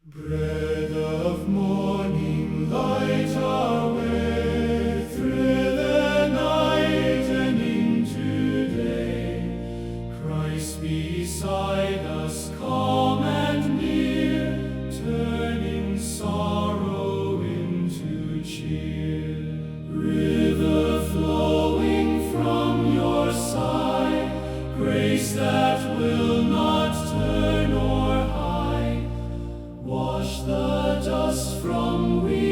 Bread of morning, light our way through the night and into day. Christ beside us, calm and near, turning sorrow into cheer. River flowing from your side, grace that will not turn or hide. Wash the dust from we